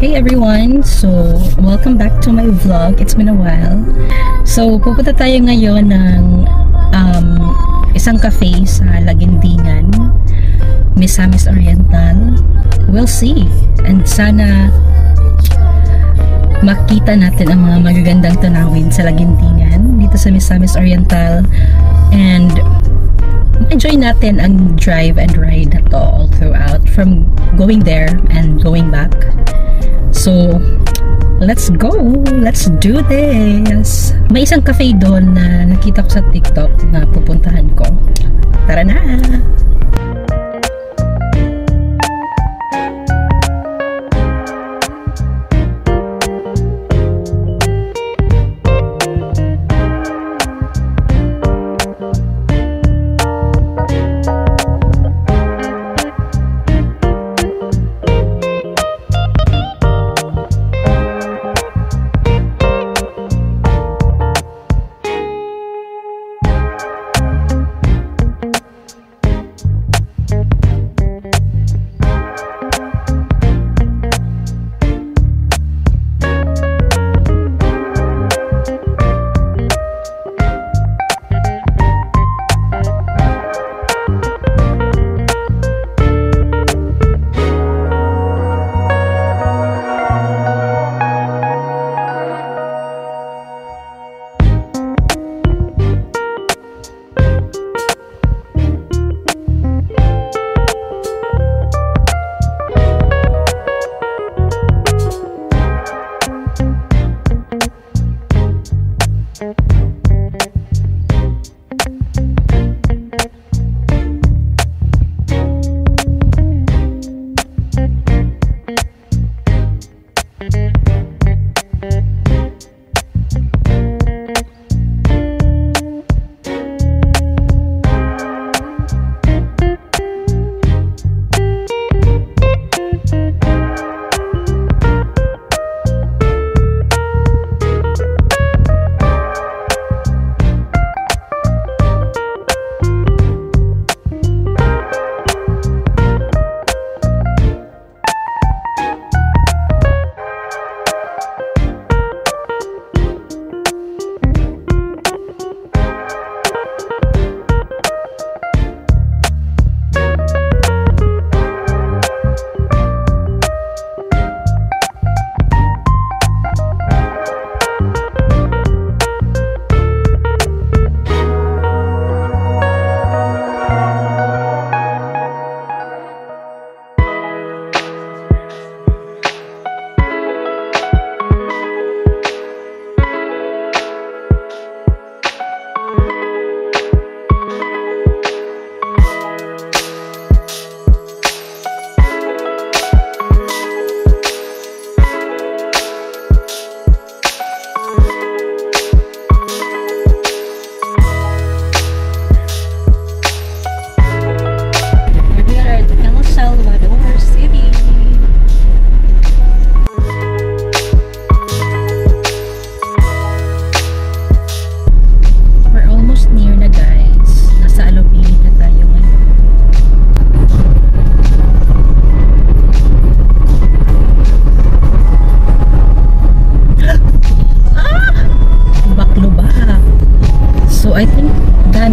Hey everyone! So, welcome back to my vlog. It's been a while. So, pupunta tayo ngayon ng isang cafe sa Laguindingan, Misamis Oriental. We'll see. And sana makita natin ang mga magagandang tanawin sa Laguindingan dito sa Misamis Oriental. And enjoy natin ang drive and ride na to all throughout, from going there and going back. So, let's go! Let's do this! May isang cafe doon na nakita ko sa TikTok na pupuntahan ko. Tara na!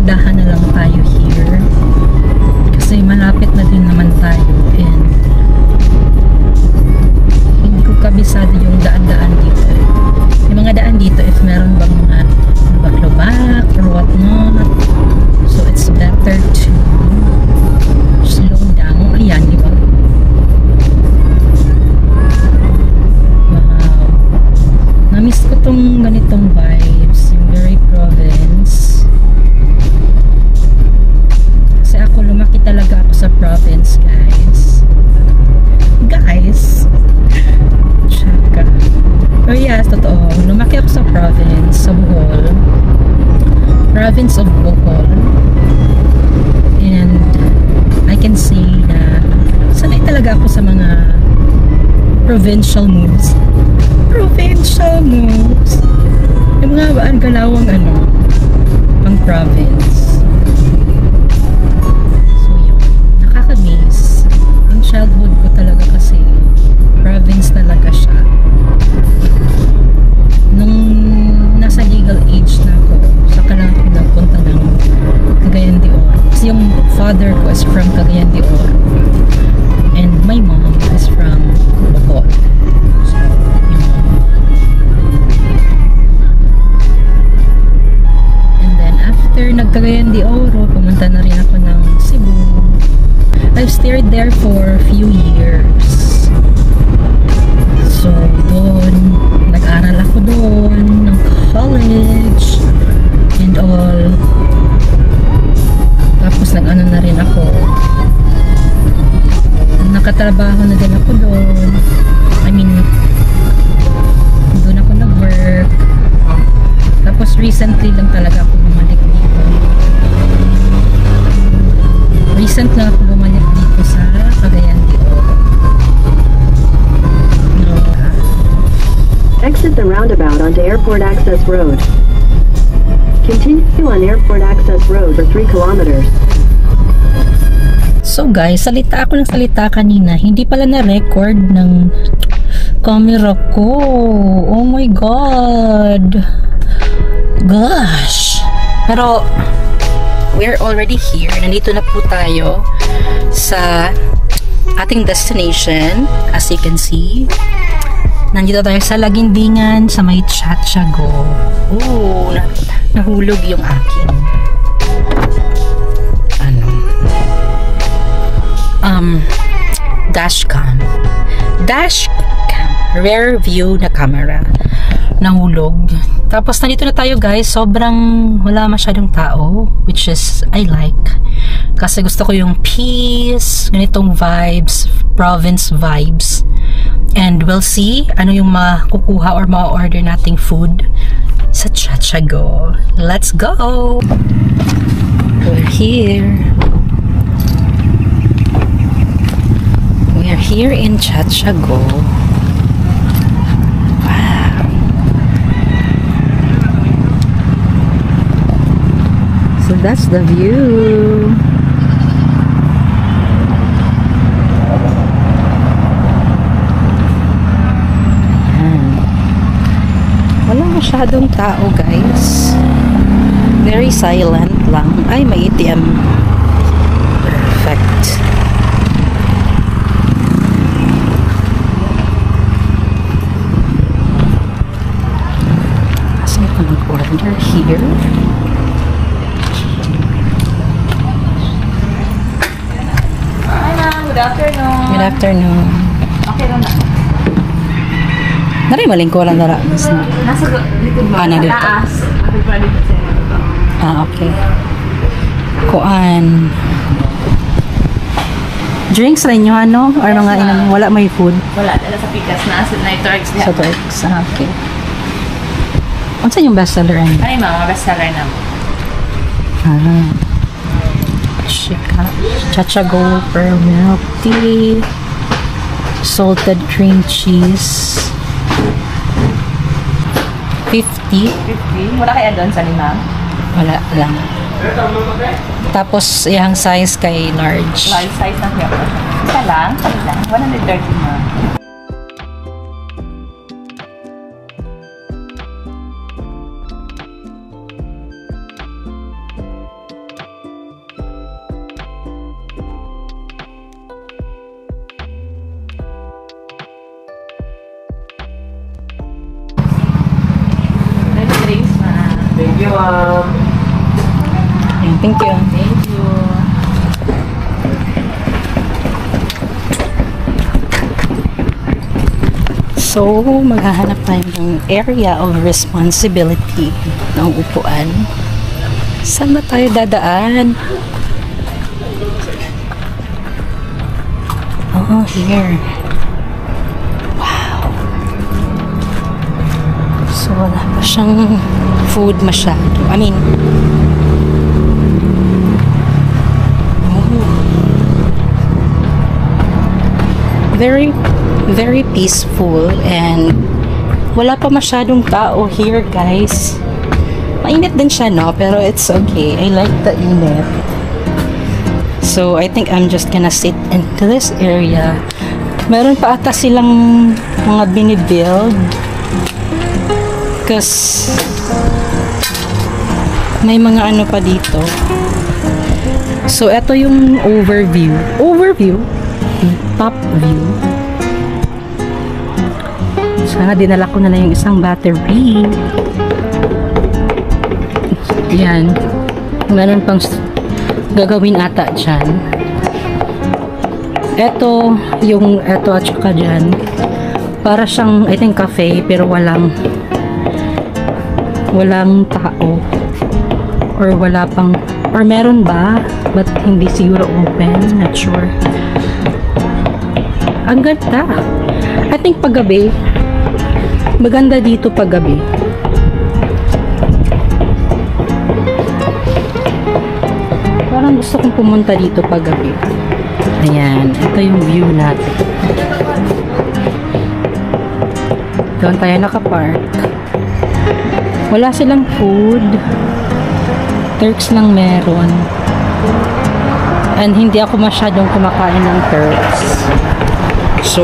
Dahan na lang tayo here kasi malapit na din naman tayo, and hindi ko kabisado yung daan-daan dito. Yung mga daan dito, if meron bang mga lubak-lubak or what not, so it's better to slow down. Ayan, di ba? Wow, na-miss ko tong ganitong vibes, yung very province. Lumaki talaga ako sa province, guys. Tsaka. Oh yes, totoo. Lumaki ako sa province, sa Bohol. Province of Bohol. And I can see na sanay talaga ako sa mga provincial moves. Provincial moves. Yung mga galawang pang province. childhood ko talaga kasi province talaga siya. recently lang talaga ako bumalik dito. Recent lang ako bumalik dito sa Cagayan de Oro. No. Exit the roundabout onto Airport Access Road. Continue on Airport Access Road for 3 kilometers. So guys, salita ako ng salita kanina. Hindi pala na-record ng camera ko. Oh my God. Gosh. Pero, we're already here. Nandito na po tayo sa ating destination. As you can see, nandito tayo sa Lagindingan, sa may Chatchago. Oh, nahulog yung aking dashcam, rear view na camera, nahulog. Tapos nandito na tayo guys, sobrang wala masyadong tao, which is I like, kasi gusto ko yung peace, ganitong vibes, province vibes. And we'll see ano yung makukuha or ma-order nating food sa Chatchago. Let's go! We're here. We're here in Chatchago. Wow. So that's the view. Ayan. Wala masyadong tao guys. Very silent lang. Ay, may ATM. Perfect. Order here. Hi ma'am, good afternoon. Good afternoon. Okay lang na. Naray malingkuran na lang. Nasa likod mo. Na dito. Taas. Okay pa dito sa ito. Okay. Kuan. Drinks rin nyo, ano? Or mga inang wala may food? Wala, dala sa pikas na. Na ito, Sa Turks. Okay. Ano sa yung bestseller? Ay ma'am, bestseller na. Chika. Chatchago pearl milk tea. Salted cream cheese. 50. 50. Wala kaya doon sa lima? Wala lang. Tapos, yung size kay large. Large size ng kaya. Isa lang? Kali lang. 130 ma'am. Thank you, ma'am. Thank you. Thank you. So, maghahanap tayo ng area of responsibility ng upuan. Saan ba tayo dadaan? Oh, here. Wow. So, wala pa siyang food masyado. I mean, very peaceful and wala pa masyadong tao here guys. Mainit din siya no, pero it's okay. I like the init. So I think I'm just gonna sit into this area. Meron pa ata silang mga binibuild kasi may mga ano pa dito. So ito yung overview. Top view. Sana dinala ko na yung isang battery. Yan. Meron pang gagawin ata dyan. Ito at saka dyan. Para siyang, I think, cafe, pero walang tao. Or wala pang, or meron ba? But hindi siguro open. Not sure. Ang ganda. I think paggabi, maganda dito paggabi. parang gusto kong pumunta dito pag gabi. Ayan, ito yung view natin. Doon tayo nakapark. Wala silang food. Turks lang meron. And hindi ako masyadong kumakain ng Turks. So,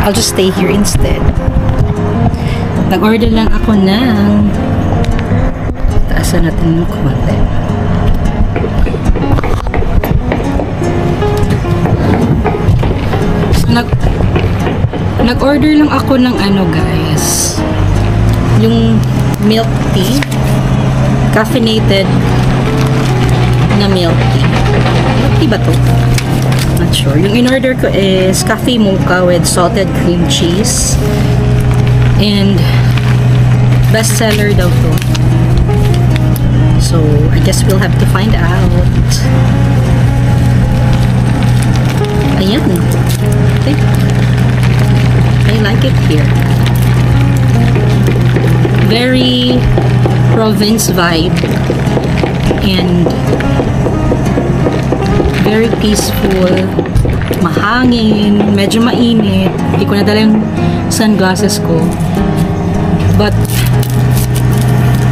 I'll just stay here instead. Nag-order lang ako ng taasan natin ng konti. Nag-order lang ako ng ano guys, yung milk tea, caffeinated na milk tea. Milk tea ba to? Not sure. Yung in-order ko is coffee mocha with salted cream cheese, and bestseller daw to. So I guess we'll have to find out. Ayan. Okay. I like it here. Very province vibe and very peaceful. Mahangin, medyo mainit. Hindi ko nadala yung sunglasses ko. But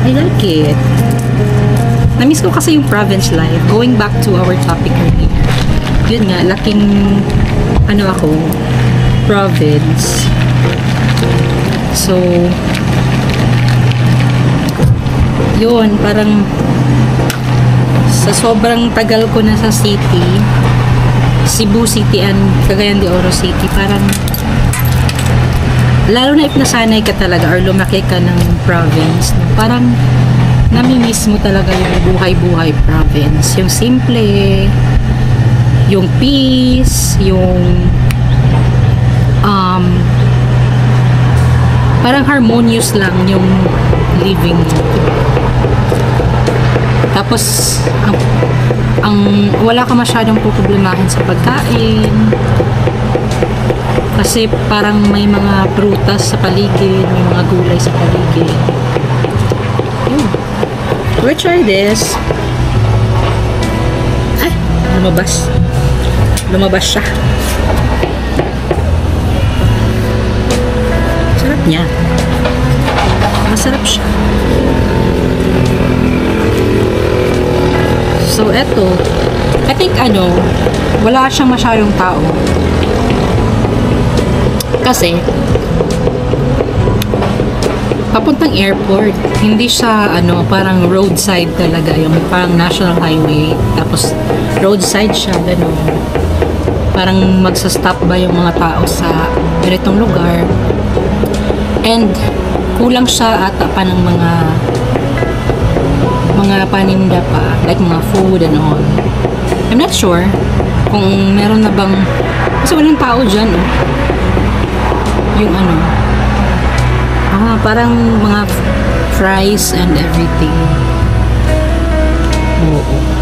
I like it. Na-miss ko kasi yung province life. Going back to our topic earlier. Yun nga, laking ano ako, province. So, yun, parang sa sobrang tagal ko na sa city, Cebu City and Cagayan de Oro City, parang lalo na if nasanay ka talaga or lumaki ka ng province, parang nami-miss mo talaga yung buhay-buhay province. Yung simple, yung peace, yung parang harmonious lang yung living mo. Tapos ang wala ka masyadong problemahin sa pagkain kasi parang may mga prutas sa paligid, may mga gulay sa paligid. We'll try this. Ay, lumabas siya. Sarap niya. Masarap siya. So, eto. I think, wala siyang masyadong tao. Kasi, papuntang airport, hindi siya, parang roadside talaga. Yung parang national highway. Tapos, roadside siya, gano'n. Parang magsa-stop ba yung mga tao sa ganitong lugar. And, kulang siya ata pa ng mga paninda pa, like mga food and all. I'm not sure kung meron na bang, kasi walang tao dyan, yung parang mga fries and everything. Oo.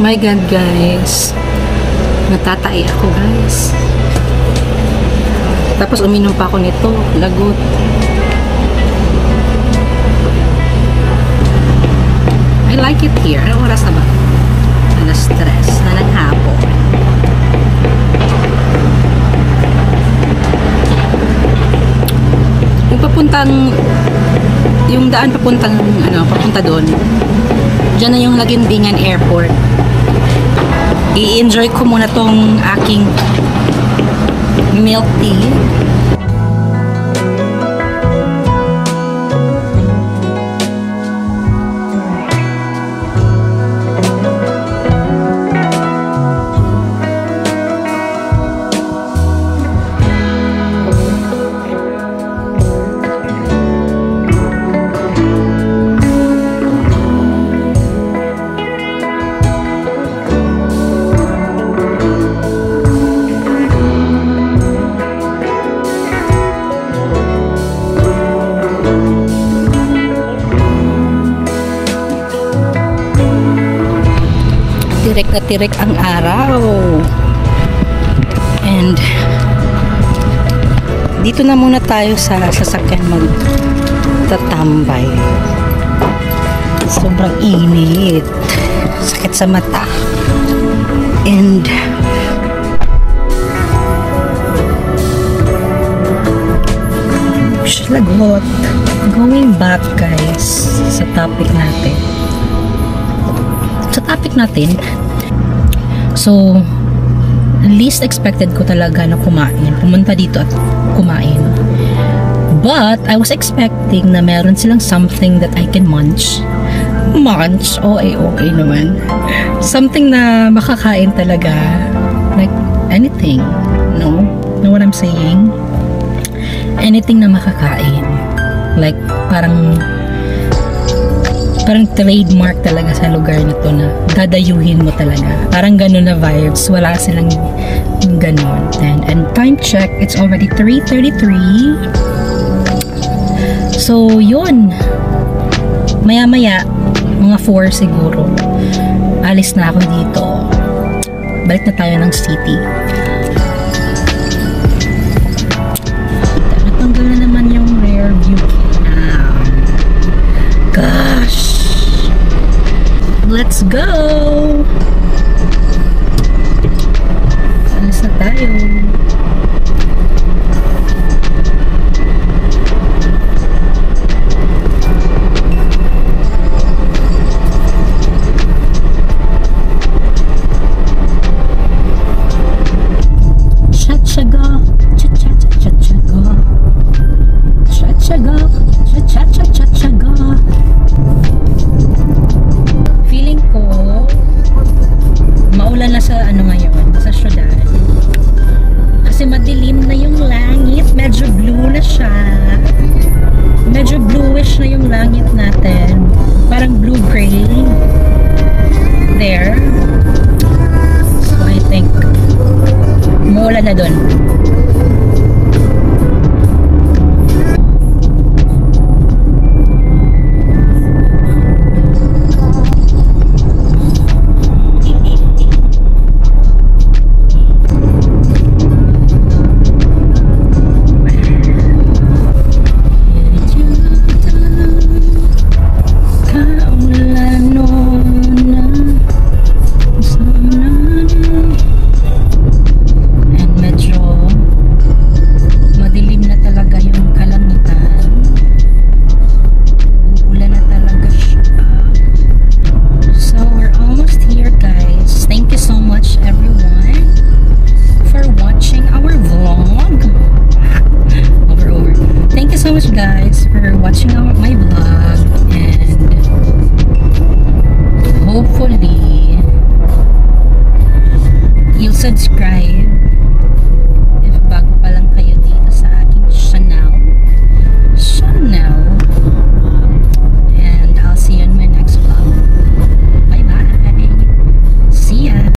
My God, guys. Natatay ako, guys. Tapos uminom pa ako nito. Lagot. I like it here. Anong oras na ba? Alas 3 na ng hapon. Yung daan papunta doon. Diyan na yung Laguindingan Airport. I-enjoy ko muna tong aking milk tea. tirik na tirik ang araw. And dito na muna tayo sa sasakyan magtatambay. Sobrang init. Sakit sa mata. And lagot. Going back guys sa topic natin. So least expected ko talaga na kumain. Pumunta dito at kumain. But I was expecting na meron silang something that I can munch. Munch? Okay naman. Something na makakain talaga. Like anything. No? Know what I'm saying? Anything na makakain. Like parang trademark talaga sa lugar na to na dadayuhin mo talaga. Parang ganun na vibes. Wala silang ganun. And time check, it's already 3:33. So, yun. Maya-maya, mga 4 siguro. Alis na ako dito. Balik na tayo ng city. Natanggal na naman yung rear view cam. Gosh. Let's go! Alis na tayo. Cha-cha-ga, cha-cha-cha-cha-cha-ga. Cha-cha-ga, cha-cha-cha-cha-cha-ga. Feeling ko maulan na sa ngayon, sa syudad. Kasi madilim na yung langit, medyo blue na siya. Medyo bluish na yung langit natin. Parang blue-gray. There. So I think maulan na dun. Guys for watching my vlog, and hopefully you'll subscribe